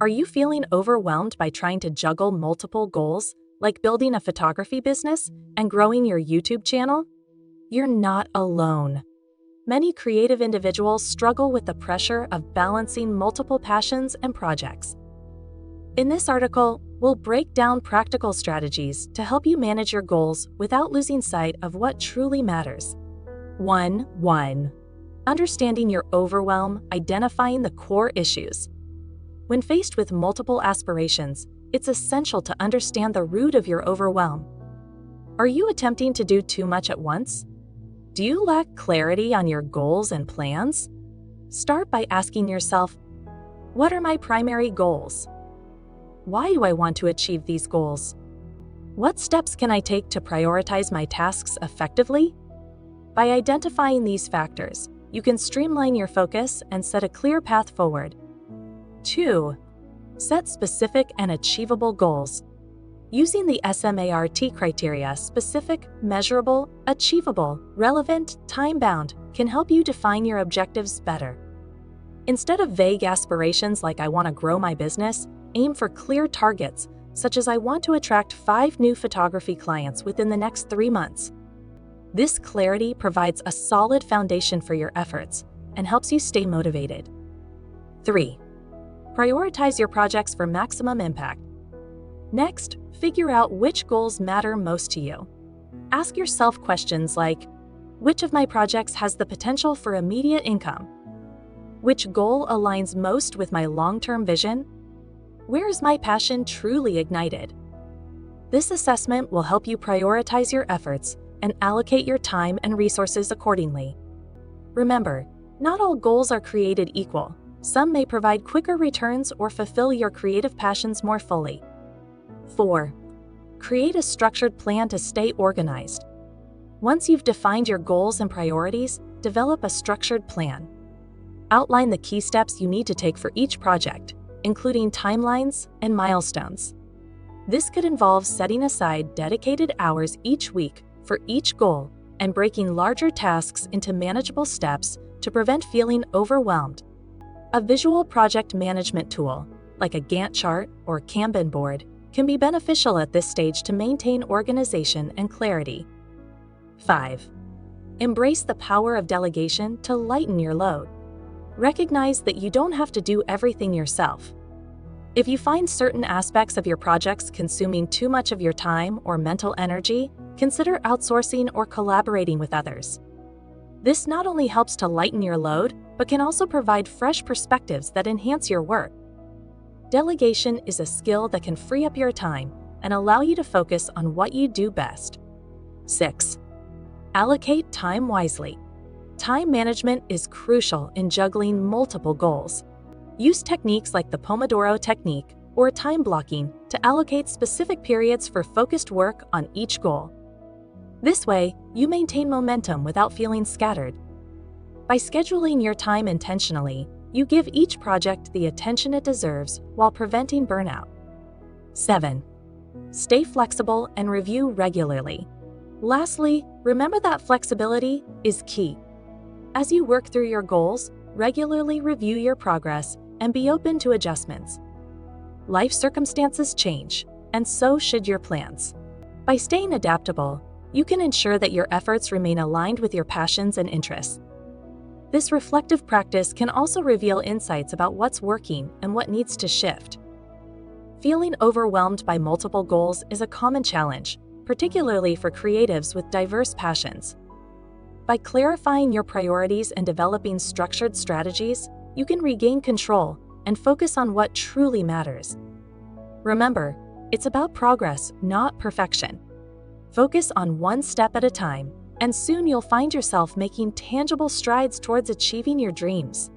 Are you feeling overwhelmed by trying to juggle multiple goals, like building a photography business and growing your YouTube channel? You're not alone. Many creative individuals struggle with the pressure of balancing multiple passions and projects. In this article, we'll break down practical strategies to help you manage your goals without losing sight of what truly matters. 1. Understanding your overwhelm, identifying the core issues. When faced with multiple aspirations, it's essential to understand the root of your overwhelm. Are you attempting to do too much at once? Do you lack clarity on your goals and plans? Start by asking yourself, what are my primary goals? Why do I want to achieve these goals? What steps can I take to prioritize my tasks effectively? By identifying these factors, you can streamline your focus and set a clear path forward. 2. Set specific and achievable goals. Using the SMART criteria, specific, measurable, achievable, relevant, time-bound, can help you define your objectives better. Instead of vague aspirations like I want to grow my business, aim for clear targets, such as I want to attract 5 new photography clients within the next 3 months. This clarity provides a solid foundation for your efforts and helps you stay motivated. 3. Prioritize your projects for maximum impact. Next, figure out which goals matter most to you. Ask yourself questions like, which of my projects has the potential for immediate income? Which goal aligns most with my long-term vision? Where is my passion truly ignited? This assessment will help you prioritize your efforts and allocate your time and resources accordingly. Remember, not all goals are created equal. Some may provide quicker returns or fulfill your creative passions more fully. 4. Create a structured plan to stay organized. Once you've defined your goals and priorities, develop a structured plan. Outline the key steps you need to take for each project, including timelines and milestones. This could involve setting aside dedicated hours each week for each goal and breaking larger tasks into manageable steps to prevent feeling overwhelmed. A visual project management tool, like a Gantt chart or Kanban board, can be beneficial at this stage to maintain organization and clarity. 5. Embrace the power of delegation to lighten your load. Recognize that you don't have to do everything yourself. If you find certain aspects of your projects consuming too much of your time or mental energy, consider outsourcing or collaborating with others. This not only helps to lighten your load, but can also provide fresh perspectives that enhance your work. Delegation is a skill that can free up your time and allow you to focus on what you do best. 6. Allocate time wisely. Time management is crucial in juggling multiple goals. Use techniques like the Pomodoro technique or time blocking to allocate specific periods for focused work on each goal. This way, you maintain momentum without feeling scattered. By scheduling your time intentionally, you give each project the attention it deserves while preventing burnout. 7. Stay flexible and review regularly. Lastly, remember that flexibility is key. As you work through your goals, regularly review your progress and be open to adjustments. Life circumstances change, and so should your plans. By staying adaptable, you can ensure that your efforts remain aligned with your passions and interests. This reflective practice can also reveal insights about what's working and what needs to shift. Feeling overwhelmed by multiple goals is a common challenge, particularly for creatives with diverse passions. By clarifying your priorities and developing structured strategies, you can regain control and focus on what truly matters. Remember, it's about progress, not perfection. Focus on one step at a time, and soon you'll find yourself making tangible strides towards achieving your dreams.